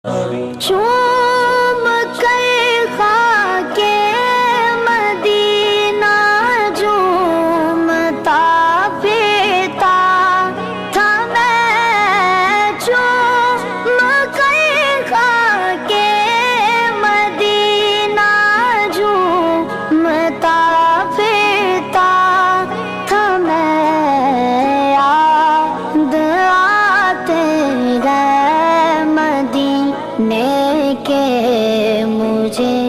چوم کر خاک مدینہ جھومتا پھرتا تھا میں، چوم کر خاک مدینہ جھومتا پھرتا تھا میں، یاد آتے رہے مدینے کے مجھے